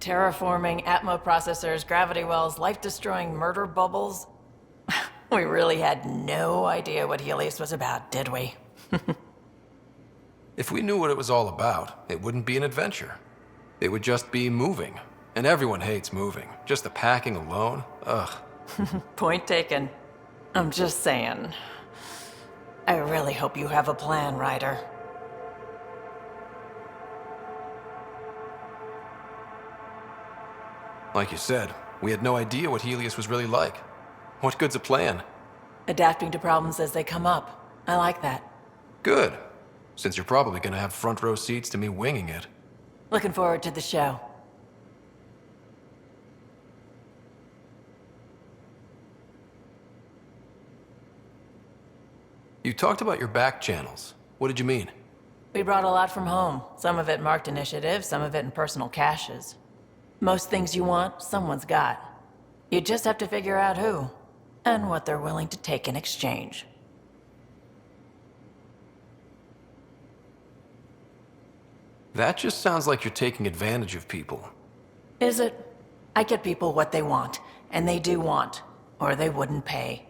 Terraforming, Atmo processors, gravity wells, life-destroying murder bubbles. We really had no idea what Helios was about, did we? If we knew what it was all about, it wouldn't be an adventure. It would just be moving. And everyone hates moving. Just the packing alone, ugh. Point taken. I'm just saying. I really hope you have a plan, Ryder. Like you said, we had no idea what Helios was really like. What good's a plan? Adapting to problems as they come up. I like that. Good. Since you're probably gonna have front row seats to me winging it. Looking forward to the show. You talked about your back channels. What did you mean? We brought a lot from home. Some of it marked initiative, some of it in personal caches. Most things you want, someone's got. You just have to figure out who, and what they're willing to take in exchange. That just sounds like you're taking advantage of people. Is it? I get people what they want, and they do want, or they wouldn't pay.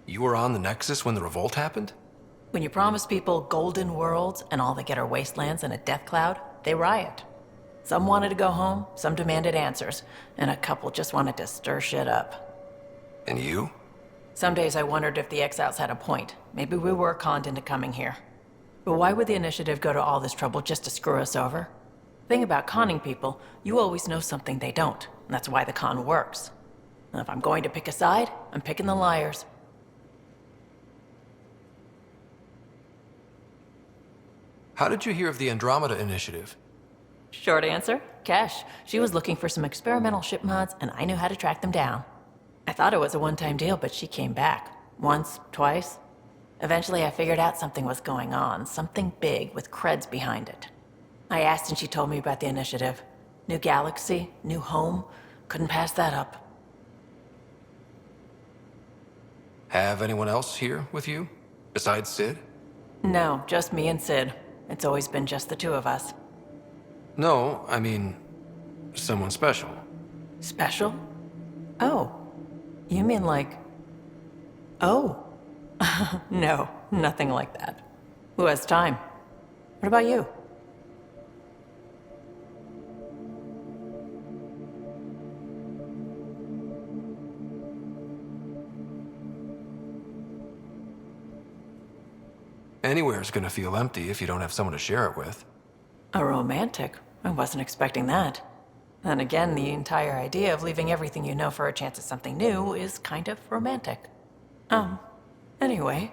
You were on the Nexus when the revolt happened? When you promise people golden worlds and all they get are wastelands and a death cloud, they riot. Some wanted to go home, some demanded answers, and a couple just wanted to stir shit up. And you? Some days I wondered if the exiles had a point. Maybe we were conned into coming here. But why would the initiative go to all this trouble just to screw us over? Thing about conning people, you always know something they don't, and that's why the con works. And if I'm going to pick a side, I'm picking the liars. How did you hear of the Andromeda initiative? Short answer, Cash. She was looking for some experimental ship mods, and I knew how to track them down. I thought it was a one-time deal, but she came back. Once, twice. Eventually I figured out something was going on, something big with creds behind it. I asked and she told me about the initiative. New galaxy, new home. Couldn't pass that up. Have anyone else here with you? Besides Sid? No, just me and Sid. It's always been just the two of us. No, I mean, someone special. Special? Oh. You mean like... Oh. No, nothing like that. Who has time? What about you? Anywhere's gonna feel empty if you don't have someone to share it with. A romantic? I wasn't expecting that. Then again, the entire idea of leaving everything you know for a chance at something new is kind of romantic. Anyway.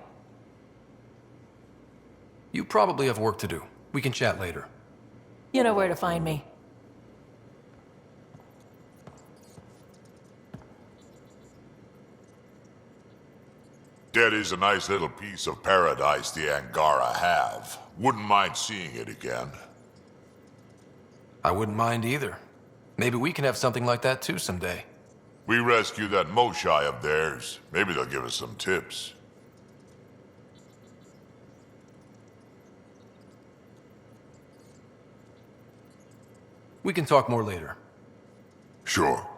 You probably have work to do. We can chat later. You know where to find me. That is a nice little piece of paradise the Angara have. Wouldn't mind seeing it again. I wouldn't mind either. Maybe we can have something like that too someday. We rescue that Moshai of theirs. Maybe they'll give us some tips. We can talk more later. Sure.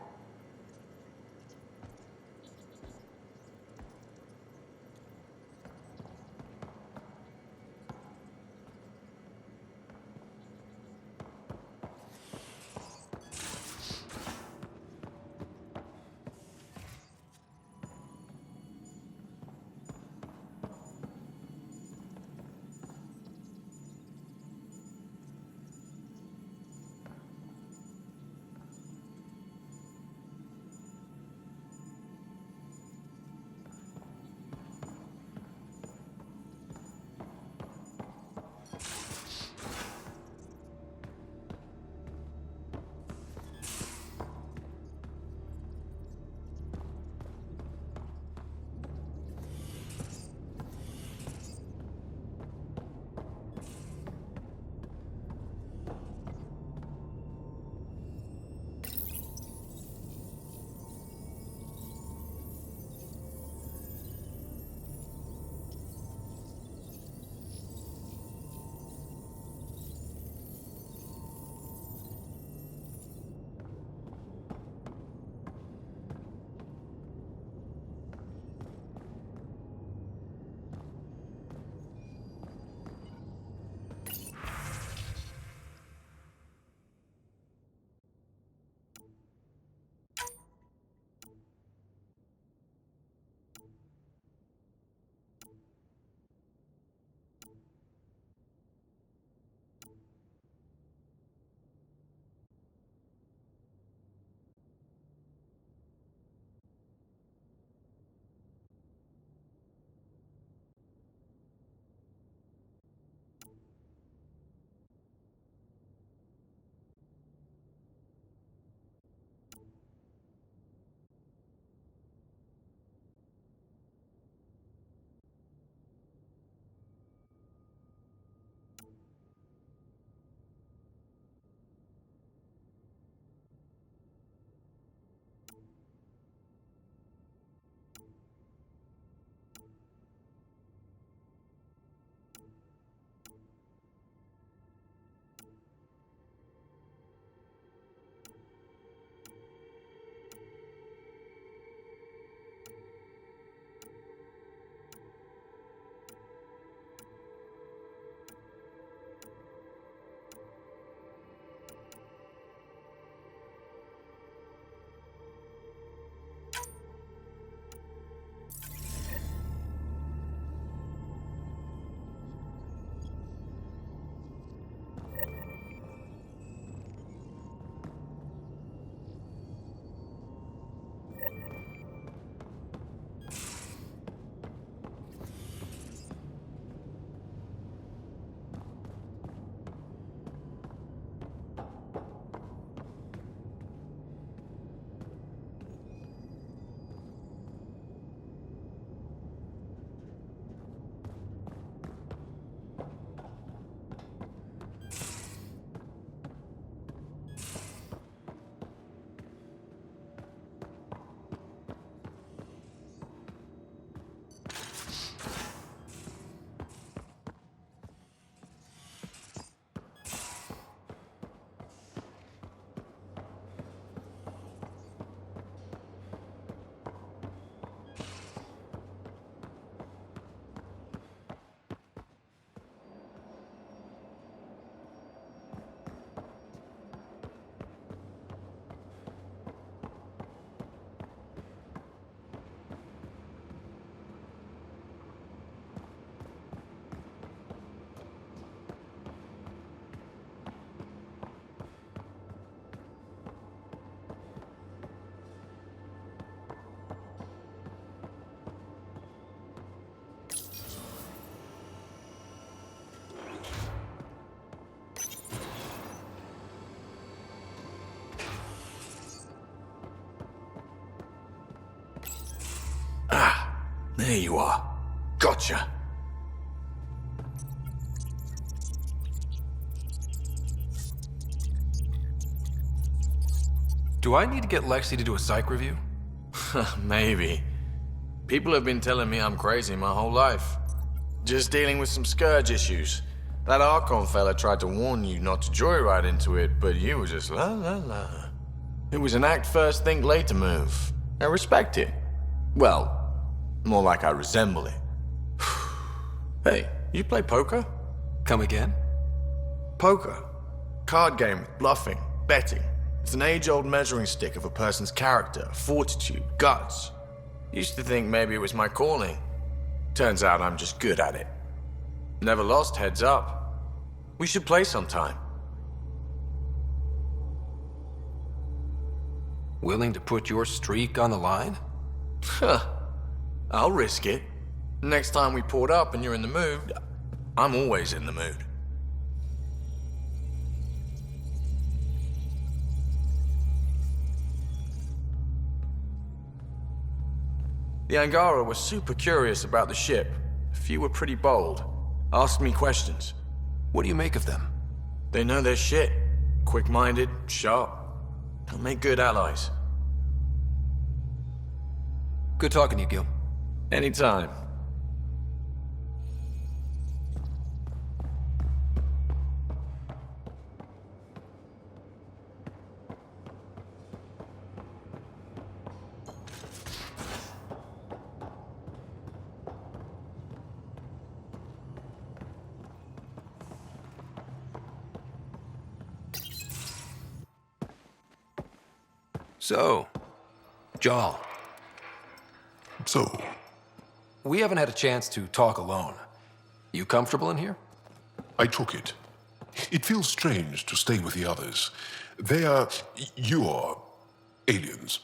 There you are. Gotcha. Do I need to get Lexi to do a psych review? Maybe. People have been telling me I'm crazy my whole life. Just dealing with some scourge issues. That Archon fella tried to warn you not to joyride into it, but you were just la la la. It was an act first, think later move. I respect it. Well, more like I resemble it. Hey, you play poker? Come again? Poker. Card game with bluffing, betting. It's an age-old measuring stick of a person's character, fortitude, guts. Used to think maybe it was my calling. Turns out I'm just good at it. Never lost, heads up. We should play sometime. Willing to put your streak on the line? Huh. I'll risk it. Next time we port up and you're in the mood, I'm always in the mood. The Angara were super curious about the ship. A few were pretty bold. Asked me questions. What do you make of them? They know their shit. Quick-minded, sharp. They'll make good allies. Good talking to you, Gil. Anytime. So, Jarl, So, we haven't had a chance to talk alone. You comfortable in here? I took it. It feels strange to stay with the others. They are... you are... aliens.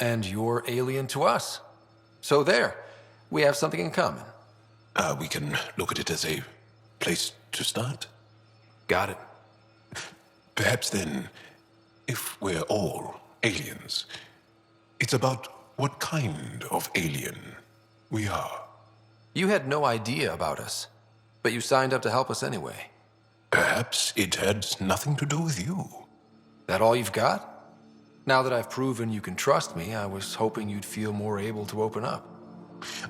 And you're alien to us. So there, we have something in common. We can look at it as a place to start. Got it. Perhaps then, if we're all aliens, it's about what kind of alien we are. You had no idea about us, but you signed up to help us anyway. Perhaps it had nothing to do with you. That all you've got? Now that I've proven you can trust me, I was hoping you'd feel more able to open up.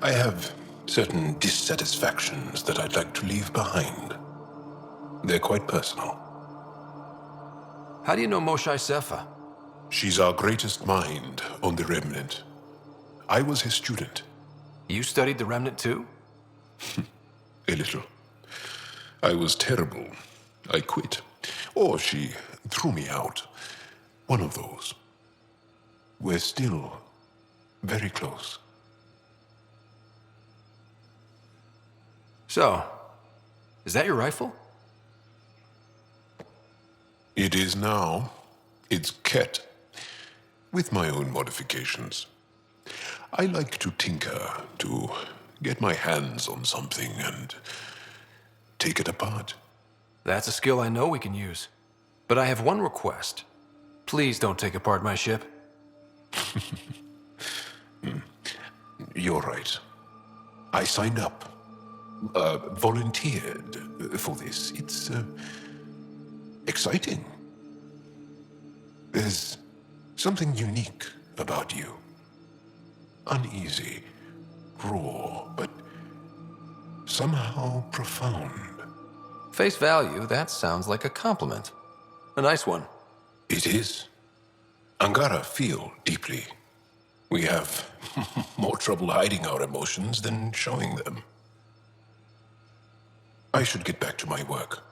I have certain dissatisfactions that I'd like to leave behind. They're quite personal. How do you know Moshae Sefa? She's our greatest mind on the Remnant. I was his student. You studied the Remnant too? A little. I was terrible. I quit. Or she threw me out. One of those. We're still very close. So, is that your rifle? It is now. It's Ket. With my own modifications. I like to tinker, to get my hands on something and take it apart. That's a skill I know we can use. But I have one request. Please don't take apart my ship. You're right. I signed up. Volunteered for this. It's exciting. There's something unique about you. Uneasy, raw, but somehow profound. Face value, that sounds like a compliment. A nice one. It is. Angara feel deeply. We have more trouble hiding our emotions than showing them. I should get back to my work.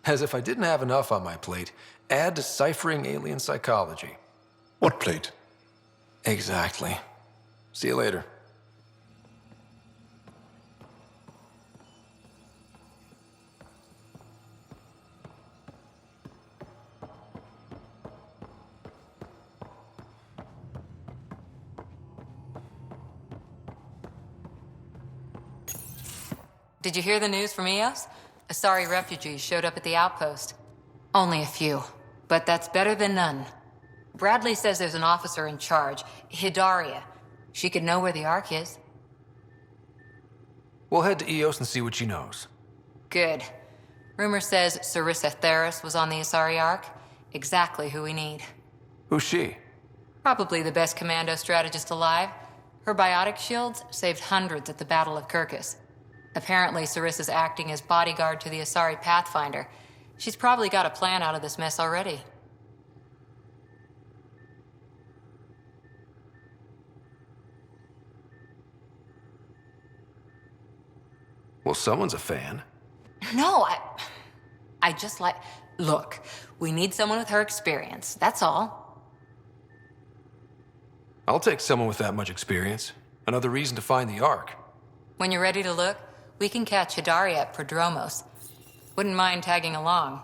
As if I didn't have enough on my plate, add deciphering alien psychology. What plate? Exactly. See you later. Did you hear the news from Eos? Asari refugees showed up at the outpost. Only a few, but that's better than none. Bradley says there's an officer in charge, Hidaria. She could know where the Ark is. We'll head to Eos and see what she knows. Good. Rumor says Sarissa Theris was on the Asari Ark. Exactly who we need. Who's she? Probably the best commando strategist alive. Her biotic shields saved hundreds at the Battle of Kirkus. Apparently, Sarissa's acting as bodyguard to the Asari Pathfinder. She's probably got a plan out of this mess already. Well, someone's a fan. No, I just like... Look, we need someone with her experience, that's all. I'll take someone with that much experience. Another reason to find the Ark. When you're ready to look, we can catch Hidaria at Prodromos. Wouldn't mind tagging along.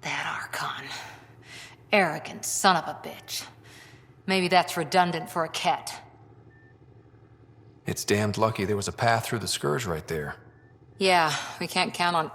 That Archon. Arrogant son of a bitch. Maybe that's redundant for a Ket. It's damned lucky there was a path through the Scourge right there. Yeah, we can't count on